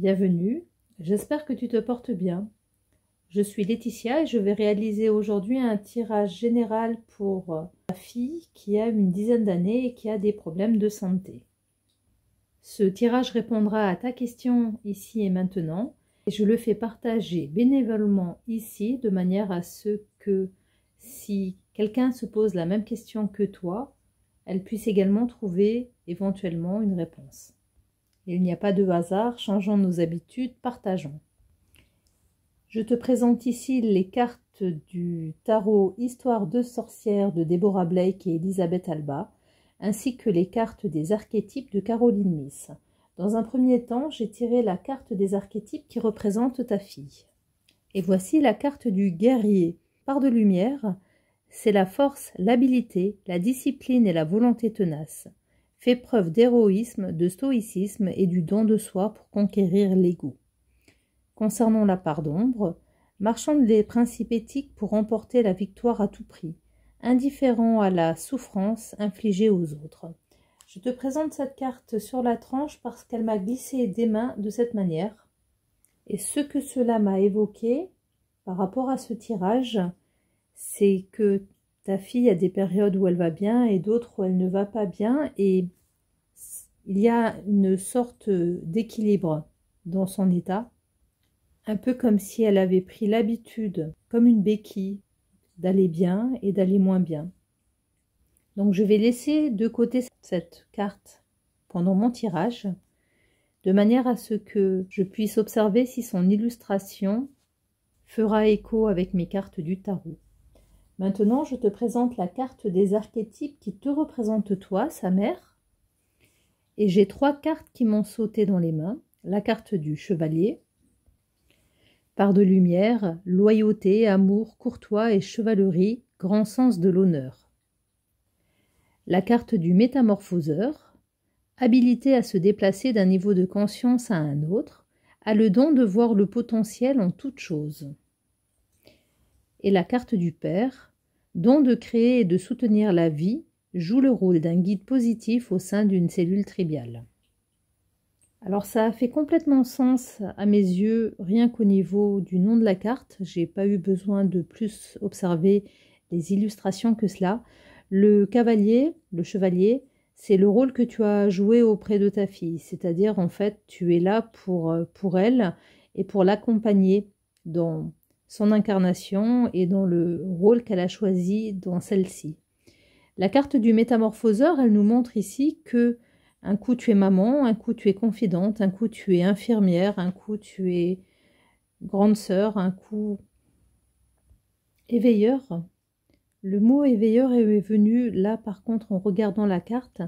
bienvenue, j'espère que tu te portes bien. Je suis Laetitia et je vais réaliser aujourd'hui un tirage général pour ma fille qui a une dizaine d'années et qui a des problèmes de santé. Ce tirage répondra à ta question ici et maintenant et je le fais partager bénévolement ici de manière à ce que si quelqu'un se pose la même question que toi, elle puisse également trouver éventuellement une réponse. Il n'y a pas de hasard, changeons nos habitudes, partageons. Je te présente ici les cartes du tarot Histoire de sorcière de Deborah Blake et Elisabeth Alba, ainsi que les cartes des archétypes de Caroline Myss. Dans un premier temps, j'ai tiré la carte des archétypes qui représente ta fille. Et voici la carte du guerrier. Par de lumière, c'est la force, l'habileté, la discipline et la volonté tenace. Fait preuve d'héroïsme, de stoïcisme et du don de soi pour conquérir l'ego. Concernant la part d'ombre, marchande des principes éthiques pour remporter la victoire à tout prix, indifférent à la souffrance infligée aux autres. Je te présente cette carte sur la tranche parce qu'elle m'a glissé des mains de cette manière. Et ce que cela m'a évoqué par rapport à ce tirage, c'est que ta fille a des périodes où elle va bien et d'autres où elle ne va pas bien, et il y a une sorte d'équilibre dans son état, un peu comme si elle avait pris l'habitude, comme une béquille, d'aller bien et d'aller moins bien. Donc je vais laisser de côté cette carte pendant mon tirage, de manière à ce que je puisse observer si son illustration fera écho avec mes cartes du tarot. Maintenant, je te présente la carte des archétypes qui te représente toi, sa mère. Et j'ai 3 cartes qui m'ont sauté dans les mains. La carte du chevalier, part de lumière, loyauté, amour, courtois et chevalerie, grand sens de l'honneur. La carte du métamorphoseur, habilité à se déplacer d'un niveau de conscience à un autre, a le don de voir le potentiel en toute chose. Et la carte du père, don de créer et de soutenir la vie, joue le rôle d'un guide positif au sein d'une cellule triviale. Alors ça a fait complètement sens à mes yeux, rien qu'au niveau du nom de la carte. J'ai pas eu besoin de plus observer les illustrations que cela. Le cavalier, le chevalier, c'est le rôle que tu as joué auprès de ta fille. C'est-à-dire, en fait, tu es là pour elle et pour l'accompagner dans son incarnation et dans le rôle qu'elle a choisi dans celle-ci. La carte du métamorphoseur, elle nous montre ici que un coup tu es maman, un coup tu es confidente, un coup tu es infirmière, un coup tu es grande sœur, un coup éveilleur. Le mot éveilleur est venu là par contre en regardant la carte,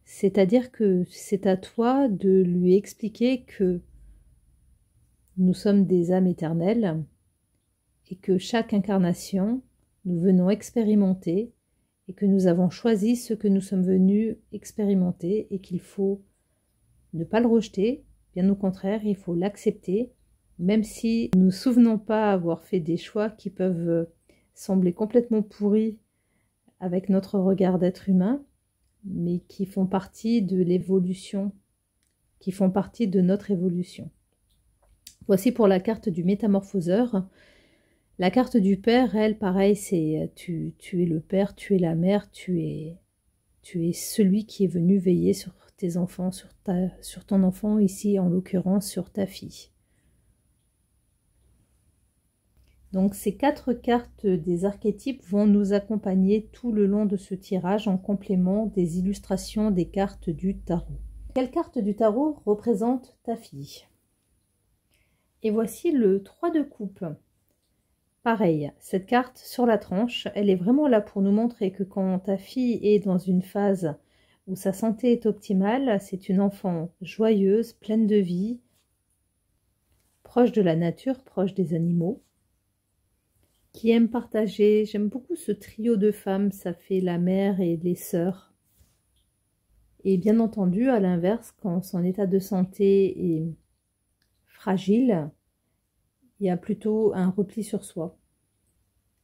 c'est-à-dire que c'est à toi de lui expliquer que nous sommes des âmes éternelles et que chaque incarnation, nous venons expérimenter et que nous avons choisi ce que nous sommes venus expérimenter et qu'il faut ne pas le rejeter, bien au contraire, il faut l'accepter, même si nous ne nous souvenons pas avoir fait des choix qui peuvent sembler complètement pourris avec notre regard d'être humain, mais qui font partie de l'évolution, qui font partie de notre évolution. Voici pour la carte du métamorphoseur. La carte du père, elle, pareil, c'est tu es le père, tu es la mère, tu es celui qui est venu veiller sur tes enfants, sur ton enfant, ici en l'occurrence sur ta fille. Donc ces 4 cartes des archétypes vont nous accompagner tout le long de ce tirage en complément des illustrations des cartes du tarot. Quelle carte du tarot représente ta fille? Et voici le 3 de coupe. Pareil, cette carte sur la tranche, elle est vraiment là pour nous montrer que quand ta fille est dans une phase où sa santé est optimale, c'est une enfant joyeuse, pleine de vie, proche de la nature, proche des animaux, qui aime partager. J'aime beaucoup ce trio de femmes, ça fait la mère et les sœurs. Et bien entendu, à l'inverse, quand son état de santé est fragile, il y a plutôt un repli sur soi.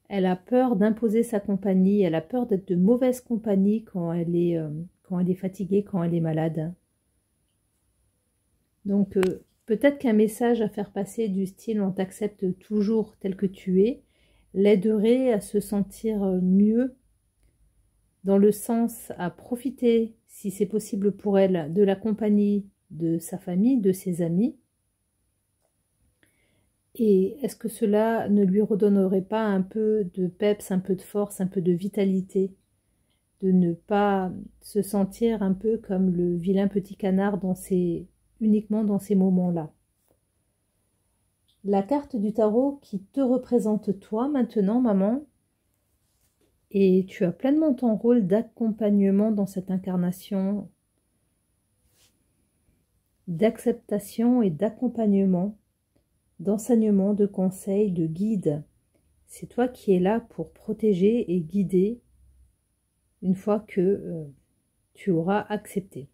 Elle a peur d'imposer sa compagnie, elle a peur d'être de mauvaise compagnie quand elle est fatiguée, quand elle est malade. Donc Peut-être qu'un message à faire passer du style on t'accepte toujours tel que tu es l'aiderait à se sentir mieux, dans le sens à profiter, si c'est possible pour elle, de la compagnie de sa famille, de ses amis. Et est-ce que cela ne lui redonnerait pas un peu de peps, un peu de force, un peu de vitalité, de ne pas se sentir un peu comme le vilain petit canard uniquement dans ces moments-là. La carte du tarot qui te représente toi maintenant, maman, et tu as pleinement ton rôle d'accompagnement dans cette incarnation, d'acceptation et d'accompagnement, d'enseignement, de conseil, de guide. C'est toi qui es là pour protéger et guider une fois que tu auras accepté.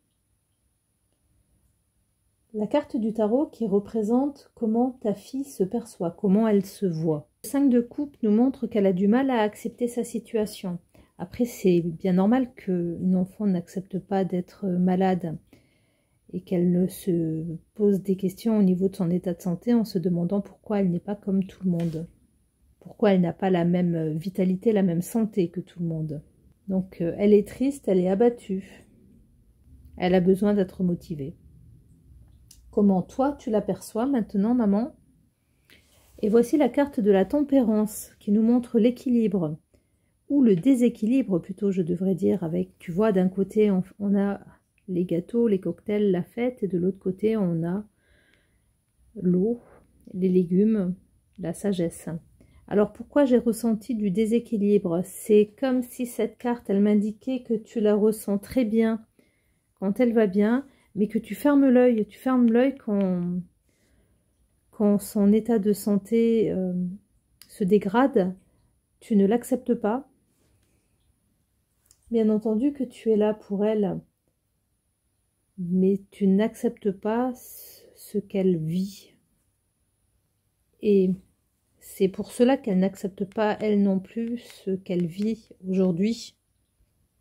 La carte du tarot qui représente comment ta fille se perçoit, comment elle se voit. Le 5 de coupe nous montre qu'elle a du mal à accepter sa situation. Après, c'est bien normal qu'une enfant n'accepte pas d'être malade et qu'elle ne se pose des questions au niveau de son état de santé en se demandant pourquoi elle n'est pas comme tout le monde. Pourquoi elle n'a pas la même vitalité, la même santé que tout le monde. Donc, elle est triste, elle est abattue. Elle a besoin d'être motivée. Comment toi tu l'aperçois maintenant, maman? Et voici la carte de la tempérance qui nous montre l'équilibre, ou le déséquilibre plutôt je devrais dire, avec, tu vois, d'un côté on a les gâteaux, les cocktails, la fête, et de l'autre côté on a l'eau, les légumes, la sagesse. Alors pourquoi j'ai ressenti du déséquilibre? C'est comme si cette carte, elle m'indiquait que tu la ressens très bien quand elle va bien, mais que tu fermes l'œil quand son état de santé se dégrade, tu ne l'acceptes pas. Bien entendu que tu es là pour elle, mais tu n'acceptes pas ce qu'elle vit. Et c'est pour cela qu'elle n'accepte pas, elle non plus, ce qu'elle vit aujourd'hui.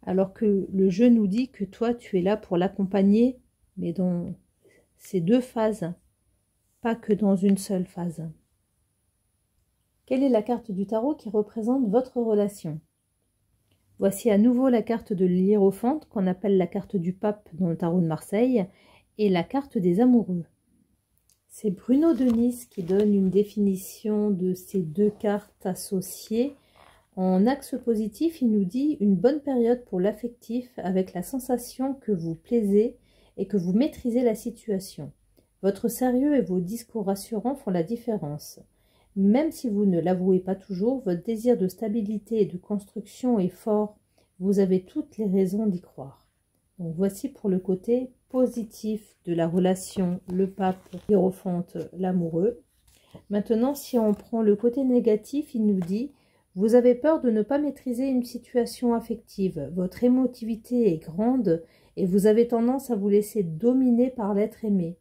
Alors que le jeu nous dit que toi, tu es là pour l'accompagner, mais dans ces deux phases, pas que dans une seule phase. Quelle est la carte du tarot qui représente votre relation? Voici à nouveau la carte de l'hiérophante, qu'on appelle la carte du pape dans le tarot de Marseille, et la carte des amoureux. C'est Bruno de Nice qui donne une définition de ces deux cartes associées. En axe positif, il nous dit une bonne période pour l'affectif avec la sensation que vous plaisez et que vous maîtrisez la situation. Votre sérieux et vos discours rassurants font la différence. Même si vous ne l'avouez pas toujours, votre désir de stabilité et de construction est fort. Vous avez toutes les raisons d'y croire. Donc voici pour le côté positif de la relation, le pape, l'hiérophante, l'amoureux. Maintenant, si on prend le côté négatif, il nous dit « Vous avez peur de ne pas maîtriser une situation affective. Votre émotivité est grande et vous avez tendance à vous laisser dominer par l'être aimé.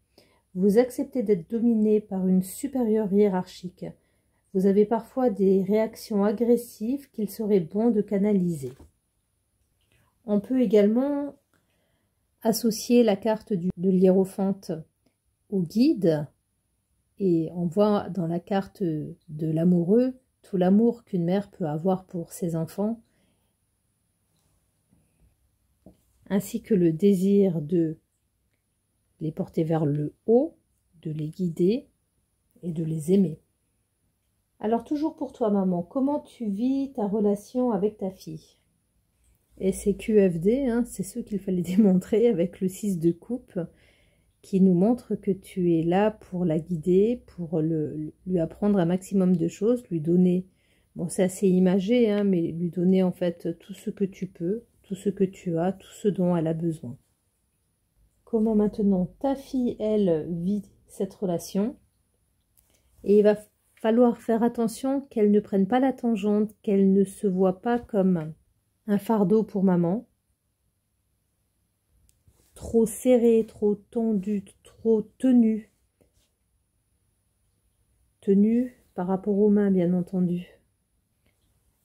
Vous acceptez d'être dominé par une supérieure hiérarchique. Vous avez parfois des réactions agressives qu'il serait bon de canaliser. » On peut également associer la carte de l'hiérophante au guide, et on voit dans la carte de l'amoureux tout l'amour qu'une mère peut avoir pour ses enfants, ainsi que le désir de les porter vers le haut, de les guider et de les aimer. Alors toujours pour toi maman, comment tu vis ta relation avec ta fille? Et c'est QFD, hein, c'est ce qu'il fallait démontrer avec le 6 de coupe, qui nous montre que tu es là pour la guider, pour lui apprendre un maximum de choses, lui donner, bon c'est assez imagé, hein, mais lui donner en fait tout ce que tu peux, tout ce que tu as, tout ce dont elle a besoin. Comment maintenant ta fille, elle, vit cette relation? Et il va falloir faire attention qu'elle ne prenne pas la tangente, qu'elle ne se voit pas comme un fardeau pour maman, trop serré, trop tendu, trop tenu par rapport aux mains bien entendu.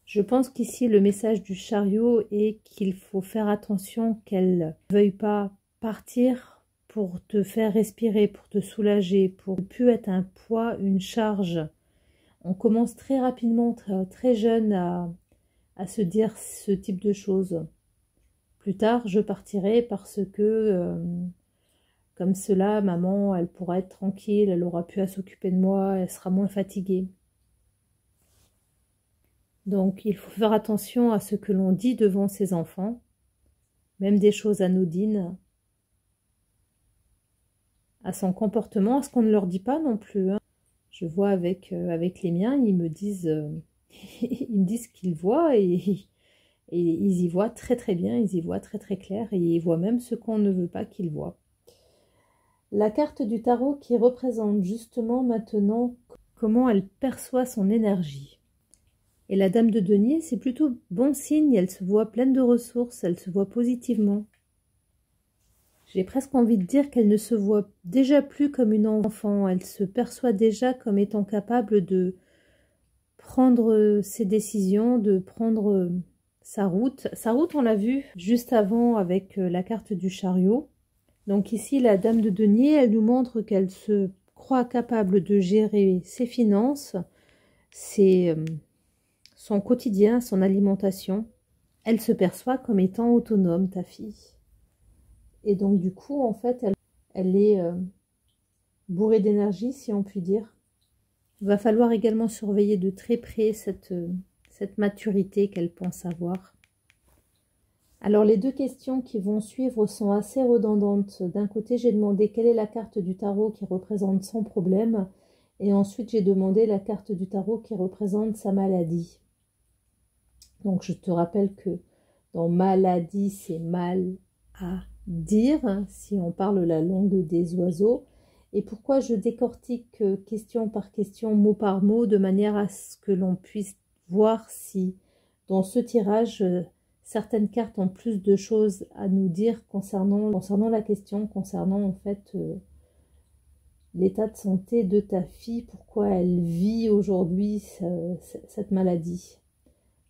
Je pense qu'ici le message du chariot est qu'il faut faire attention qu'elle ne veuille pas partir pour te faire respirer, pour te soulager, pour ne plus être un poids, une charge. On commence très rapidement, très jeune à se dire ce type de choses. Plus tard, je partirai parce que, comme cela, maman, elle pourra être tranquille, elle aura pu à s'occuper de moi, elle sera moins fatiguée. Donc, il faut faire attention à ce que l'on dit devant ses enfants, même des choses anodines, à son comportement, à ce qu'on ne leur dit pas non plus. Hein. Je vois avec les miens, ils me disent ce qu'ils voient et ils y voient très très bien, ils y voient très très clair et ils voient même ce qu'on ne veut pas qu'ils voient. La carte du tarot qui représente justement maintenant comment elle perçoit son énergie. Et la dame de denier, c'est plutôt bon signe, elle se voit pleine de ressources, elle se voit positivement. J'ai presque envie de dire qu'elle ne se voit déjà plus comme une enfant, elle se perçoit déjà comme étant capable de prendre ses décisions, de prendre sa route. Sa route, on l'a vu juste avant avec la carte du chariot. Donc ici, la dame de denier, elle nous montre qu'elle se croit capable de gérer ses finances, son quotidien, son alimentation. Elle se perçoit comme étant autonome, ta fille. Et donc du coup, en fait, elle est bourrée d'énergie, si on peut dire. Il va falloir également surveiller de très près cette maturité qu'elle pense avoir. Alors les deux questions qui vont suivre sont assez redondantes. D'un côté, j'ai demandé quelle est la carte du tarot qui représente son problème. Et ensuite, j'ai demandé la carte du tarot qui représente sa maladie. Donc je te rappelle que dans maladie, c'est mal à dire, hein, si on parle la langue des oiseaux. Et pourquoi je décortique question par question, mot par mot, de manière à ce que l'on puisse voir si dans ce tirage, certaines cartes ont plus de choses à nous dire concernant la question, concernant en fait l'état de santé de ta fille, pourquoi elle vit aujourd'hui cette maladie.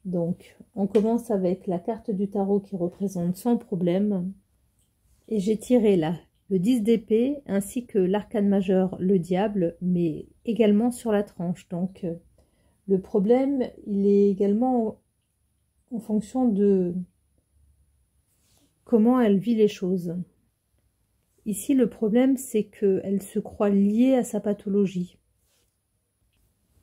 Donc, on commence avec la carte du tarot qui représente son problème. Et j'ai tiré là le 10 d'épée ainsi que l'arcane majeur, le diable, mais également sur la tranche. Donc, le problème, il est également en fonction de comment elle vit les choses. Ici, le problème, c'est qu'elle se croit liée à sa pathologie.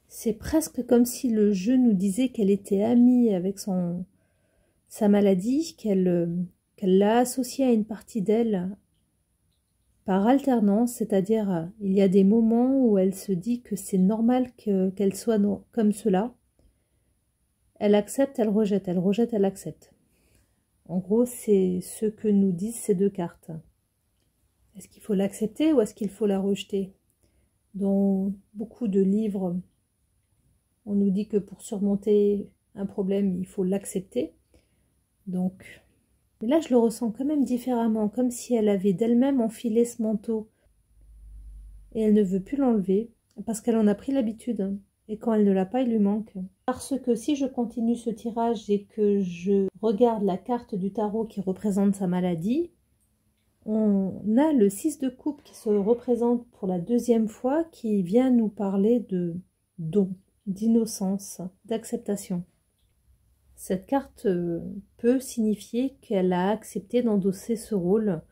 C'est presque comme si le jeu nous disait qu'elle était amie avec sa maladie, qu'elle l'a associée à une partie d'elle par alternance, c'est-à-dire il y a des moments où elle se dit que c'est normal qu'elle soit comme cela. Elle accepte, elle rejette, elle accepte. En gros, c'est ce que nous disent ces deux cartes. Est-ce qu'il faut l'accepter ou est-ce qu'il faut la rejeter? Dans beaucoup de livres, on nous dit que pour surmonter un problème, il faut l'accepter. Donc, mais là, je le ressens quand même différemment, comme si elle avait d'elle-même enfilé ce manteau. Et elle ne veut plus l'enlever, parce qu'elle en a pris l'habitude. Et quand elle ne l'a pas, il lui manque. Parce que si je continue ce tirage et que je regarde la carte du tarot qui représente sa maladie, on a le 6 de coupe qui se représente pour la deuxième fois, qui vient nous parler de don, d'innocence, d'acceptation. Cette carte peut signifier qu'elle a accepté d'endosser ce rôle,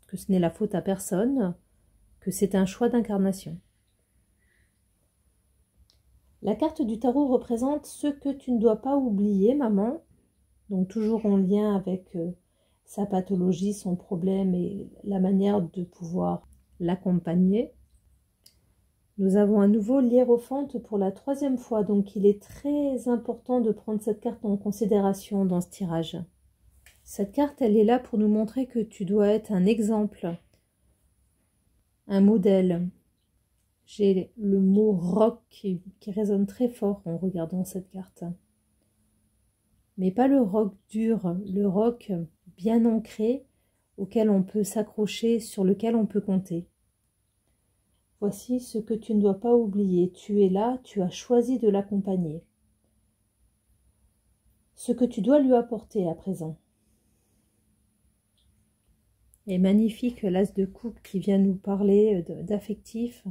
que ce n'est la faute à personne, que c'est un choix d'incarnation. La carte du tarot représente ce que tu ne dois pas oublier, maman, donc toujours en lien avec sa pathologie, son problème et la manière de pouvoir l'accompagner. Nous avons à nouveau l'hiérophante pour la 3e fois, donc il est très important de prendre cette carte en considération dans ce tirage. Cette carte, elle est là pour nous montrer que tu dois être un exemple, un modèle. J'ai le mot roc qui résonne très fort en regardant cette carte. Mais pas le roc dur, le roc bien ancré auquel on peut s'accrocher, sur lequel on peut compter. Voici ce que tu ne dois pas oublier. Tu es là, tu as choisi de l'accompagner. Ce que tu dois lui apporter à présent. Et magnifique l'as de coupe qui vient nous parler d'affectif,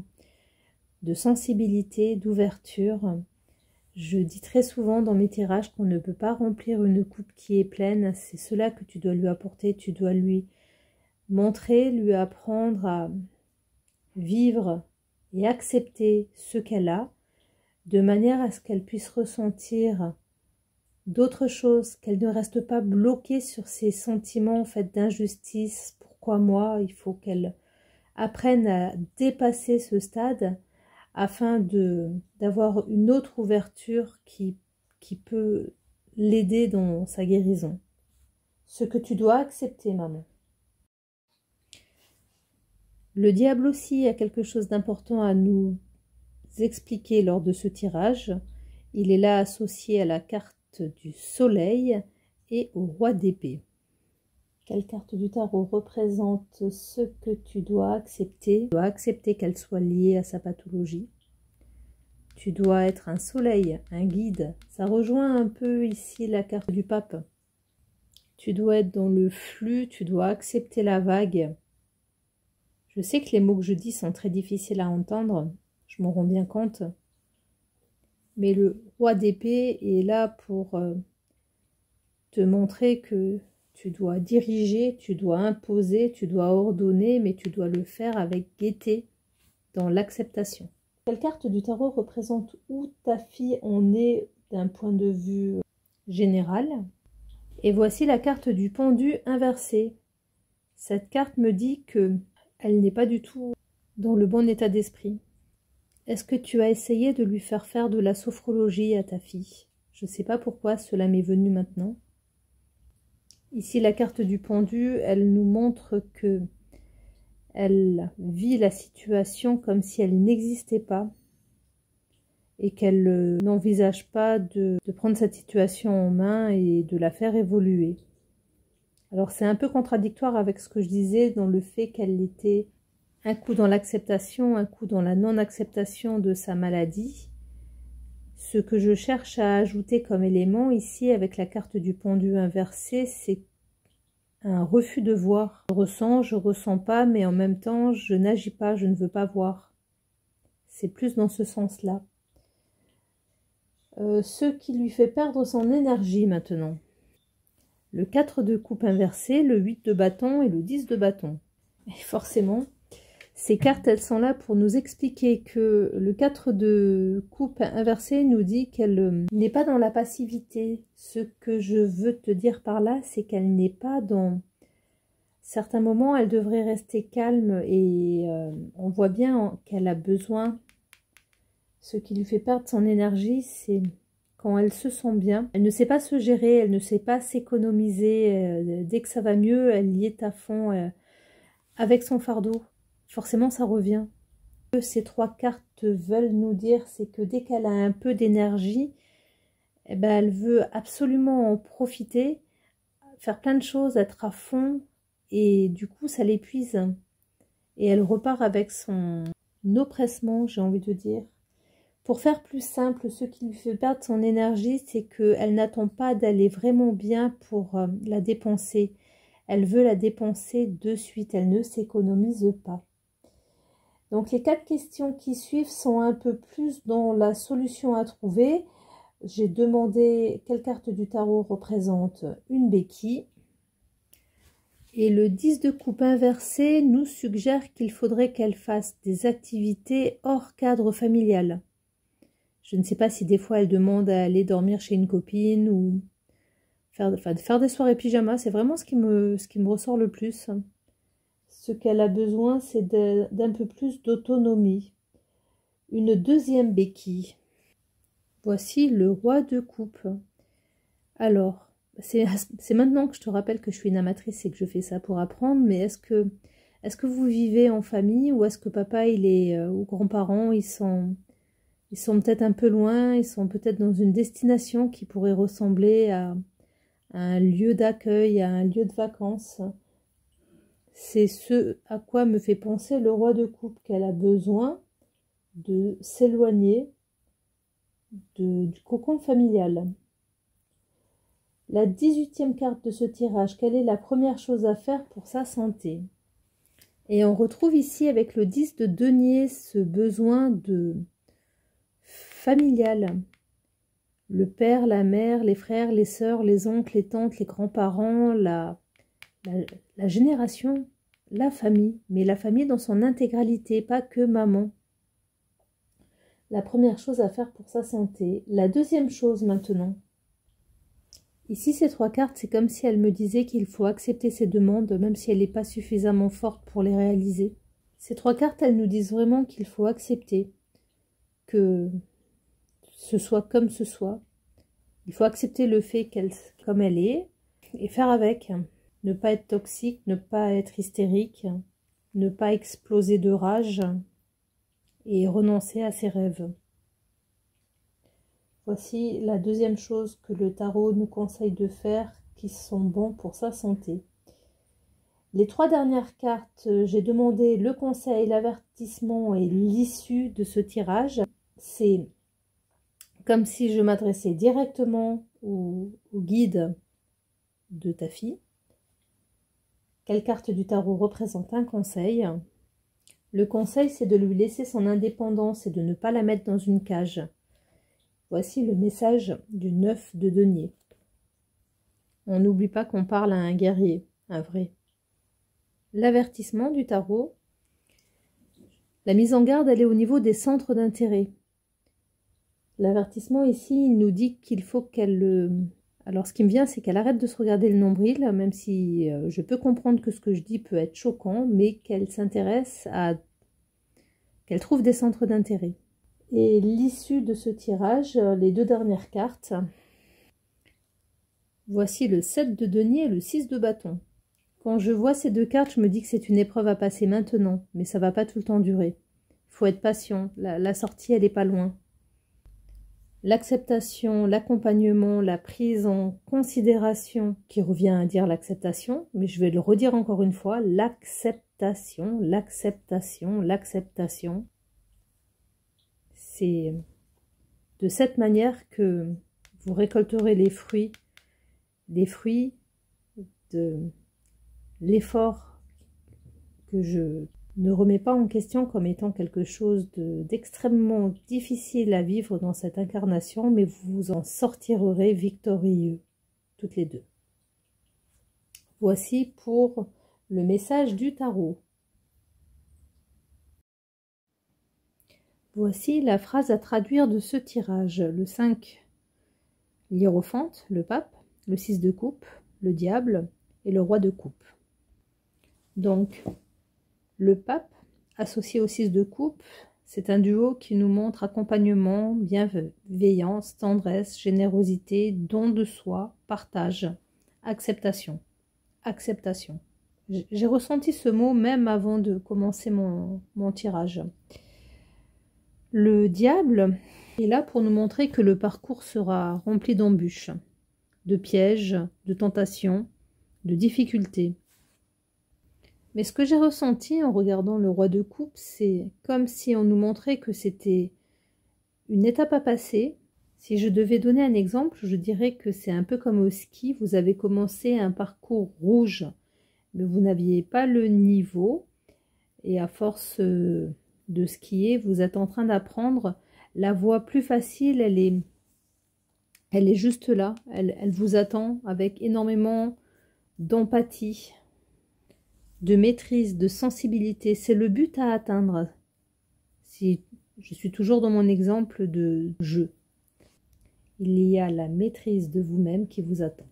de sensibilité, d'ouverture. Je dis très souvent dans mes tirages qu'on ne peut pas remplir une coupe qui est pleine. C'est cela que tu dois lui apporter. Tu dois lui montrer, lui apprendre à vivre et accepter ce qu'elle a, de manière à ce qu'elle puisse ressentir d'autres choses, qu'elle ne reste pas bloquée sur ses sentiments en fait d'injustice. Pourquoi moi? Il faut qu'elle apprenne à dépasser ce stade afin d'avoir une autre ouverture qui peut l'aider dans sa guérison. Ce que tu dois accepter, maman. Le diable aussi a quelque chose d'important à nous expliquer lors de ce tirage. Il est là associé à la carte du soleil et au roi d'épée. Quelle carte du tarot représente ce que tu dois accepter? Tu dois accepter qu'elle soit liée à sa pathologie. Tu dois être un soleil, un guide. Ça rejoint un peu ici la carte du pape. Tu dois être dans le flux, tu dois accepter la vague. Je sais que les mots que je dis sont très difficiles à entendre, je m'en rends bien compte. Mais le roi d'épée est là pour te montrer que tu dois diriger, tu dois imposer, tu dois ordonner, mais tu dois le faire avec gaieté, dans l'acceptation. Quelle carte du tarot représente où ta fille en est d'un point de vue général? Et voici la carte du pendu inversé. Cette carte me dit que elle n'est pas du tout dans le bon état d'esprit. Est-ce que tu as essayé de lui faire faire de la sophrologie à ta fille? Je ne sais pas pourquoi cela m'est venu maintenant. Ici, la carte du pendu, elle nous montre que elle vit la situation comme si elle n'existait pas et qu'elle n'envisage pas de prendre cette situation en main et de la faire évoluer. Alors c'est un peu contradictoire avec ce que je disais dans le fait qu'elle était un coup dans l'acceptation, un coup dans la non-acceptation de sa maladie. Ce que je cherche à ajouter comme élément ici avec la carte du pendu inversé, c'est un refus de voir. Je ressens pas, mais en même temps, je n'agis pas, je ne veux pas voir. C'est plus dans ce sens-là. Ce qui lui fait perdre son énergie maintenant. Le 4 de coupe inversé, le 8 de bâton et le 10 de bâton. Et forcément, ces cartes, elles sont là pour nous expliquer que le 4 de coupe inversé nous dit qu'elle n'est pas dans la passivité. Ce que je veux te dire par là, c'est qu'elle n'est pas dans... Certains moments, elle devrait rester calme et on voit bien qu'elle a besoin. Ce qui lui fait perdre son énergie, c'est quand elle se sent bien. Elle ne sait pas se gérer, elle ne sait pas s'économiser. Dès que ça va mieux, elle y est à fond avec son fardeau. Forcément, ça revient. Ce que ces trois cartes veulent nous dire, c'est que dès qu'elle a un peu d'énergie, eh ben, elle veut absolument en profiter, faire plein de choses, être à fond. Et du coup, ça l'épuise. Et elle repart avec son oppressement, j'ai envie de dire. Pour faire plus simple, ce qui lui fait perdre son énergie, c'est qu'elle n'attend pas d'aller vraiment bien pour la dépenser. Elle veut la dépenser de suite, elle ne s'économise pas. Donc les 4 questions qui suivent sont un peu plus dans la solution à trouver. J'ai demandé quelle carte du tarot représente une béquille. Et le 10 de coupe inversé nous suggère qu'il faudrait qu'elle fasse des activités hors cadre familial. Je ne sais pas si des fois elle demande à aller dormir chez une copine ou faire des soirées pyjama. C'est vraiment ce qui me ressort le plus. Ce qu'elle a besoin, c'est d'un peu plus d'autonomie. Une deuxième béquille. Voici le roi de coupe. Alors, c'est maintenant que je te rappelle que je suis une amatrice et que je fais ça pour apprendre, mais est-ce que vous vivez en famille ou est-ce que papa ou grands-parents, ils sont peut-être un peu loin, ils sont peut-être dans une destination qui pourrait ressembler à un lieu d'accueil, à un lieu de vacances. C'est ce à quoi me fait penser le roi de coupe, qu'elle a besoin de s'éloigner du cocon familial. La 18e carte de ce tirage, quelle est la première chose à faire pour sa santé? Et on retrouve ici avec le 10 de denier ce besoin de familial. Le père, la mère, les frères, les sœurs, les oncles, les tantes, les grands-parents, la génération, la famille. Mais la famille dans son intégralité, pas que maman. La première chose à faire pour sa santé. La deuxième chose maintenant. Ici, ces 3 cartes, c'est comme si elles me disaient qu'il faut accepter ces demandes, même si elle n'est pas suffisamment forte pour les réaliser. Ces 3 cartes, elles nous disent vraiment qu'il faut accepter que ce soit comme ce soit. Il faut accepter le fait qu'elle, comme elle est, et faire avec. Ne pas être toxique, ne pas être hystérique, ne pas exploser de rage et renoncer à ses rêves. Voici la deuxième chose que le tarot nous conseille de faire qui sont bons pour sa santé. Les 3 dernières cartes, j'ai demandé le conseil, l'avertissement et l'issue de ce tirage. C'est comme si je m'adressais directement au guide de ta fille. Quelle carte du tarot représente un conseil? Le conseil, c'est de lui laisser son indépendance et de ne pas la mettre dans une cage. Voici le message du 9 de denier. On n'oublie pas qu'on parle à un guerrier, un vrai. L'avertissement du tarot. La mise en garde, elle est au niveau des centres d'intérêt. L'avertissement ici, il nous dit qu'il faut qu'elle... Alors ce qui me vient, c'est qu'elle arrête de se regarder le nombril, même si je peux comprendre que ce que je dis peut être choquant, mais qu'elle s'intéresse à... qu'elle trouve des centres d'intérêt. Et l'issue de ce tirage, les 2 dernières cartes. Voici le 7 de denier et le 6 de bâton. Quand je vois ces 2 cartes, je me dis que c'est une épreuve à passer maintenant, mais ça ne va pas tout le temps durer. Il faut être patient, la sortie, elle n'est pas loin. L'acceptation, l'accompagnement, la prise en considération, qui revient à dire l'acceptation, mais je vais le redire encore une fois, l'acceptation, l'acceptation, l'acceptation. C'est de cette manière que vous récolterez les fruits de l'effort que je ne remets pas en question comme étant quelque chose d'extrêmement difficile à vivre dans cette incarnation, mais vous en sortirez victorieux, toutes les 2. Voici pour le message du tarot. Voici la phrase à traduire de ce tirage. Le 5, l'hiérophante, le pape, le 6 de coupe, le diable et le roi de coupe. Donc, le pape, associé au 6 de coupe, c'est un duo qui nous montre accompagnement, bienveillance, tendresse, générosité, don de soi, partage, acceptation. Acceptation. J'ai ressenti ce mot même avant de commencer mon tirage. Le diable est là pour nous montrer que le parcours sera rempli d'embûches, de pièges, de tentations, de difficultés. Mais ce que j'ai ressenti en regardant le roi de coupe, c'est comme si on nous montrait que c'était une étape à passer. Si je devais donner un exemple, je dirais que c'est un peu comme au ski, vous avez commencé un parcours rouge, mais vous n'aviez pas le niveau, et à force de skier, vous êtes en train d'apprendre. La voie plus facile, elle est juste là, elle vous attend avec énormément d'empathie, de maîtrise, de sensibilité. C'est le but à atteindre. Si je suis toujours dans mon exemple de jeu, il y a la maîtrise de vous-même qui vous attend.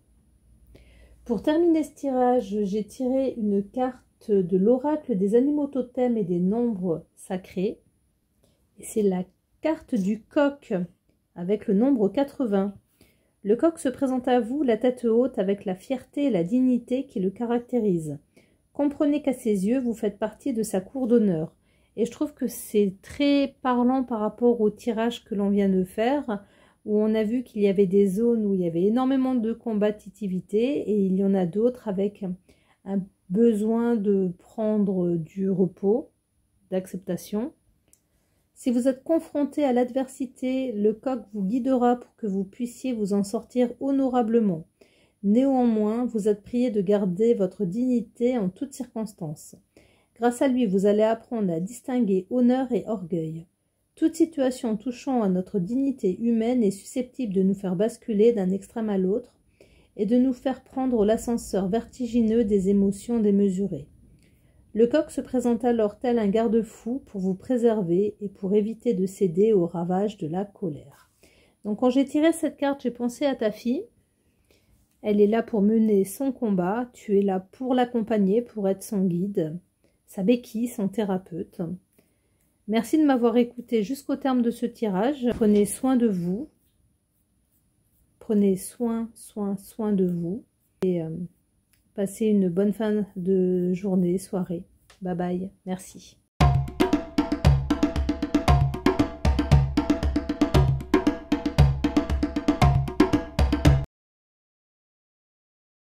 Pour terminer ce tirage, j'ai tiré une carte de l'oracle des animaux totems et des nombres sacrés. Et c'est la carte du coq avec le nombre 80. Le coq se présente à vous, la tête haute, avec la fierté et la dignité qui le caractérisent. Comprenez qu'à ses yeux, vous faites partie de sa cour d'honneur. Et je trouve que c'est très parlant par rapport au tirage que l'on vient de faire, où on a vu qu'il y avait des zones où il y avait énormément de combativité, et il y en a d'autres avec un besoin de prendre du repos, d'acceptation. Si vous êtes confronté à l'adversité, le coq vous guidera pour que vous puissiez vous en sortir honorablement. Néanmoins, vous êtes prié de garder votre dignité en toutes circonstances. Grâce à lui, vous allez apprendre à distinguer honneur et orgueil. Toute situation touchant à notre dignité humaine est susceptible de nous faire basculer d'un extrême à l'autre et de nous faire prendre l'ascenseur vertigineux des émotions démesurées. Le coq se présente alors tel un garde-fou pour vous préserver et pour éviter de céder aux ravages de la colère. Donc quand j'ai tiré cette carte, j'ai pensé à ta fille. Elle est là pour mener son combat, tu es là pour l'accompagner, pour être son guide, sa béquille, son thérapeute. Merci de m'avoir écouté jusqu'au terme de ce tirage. Prenez soin de vous. Prenez soin de vous. Et passez une bonne fin de journée, soirée. Bye bye. Merci.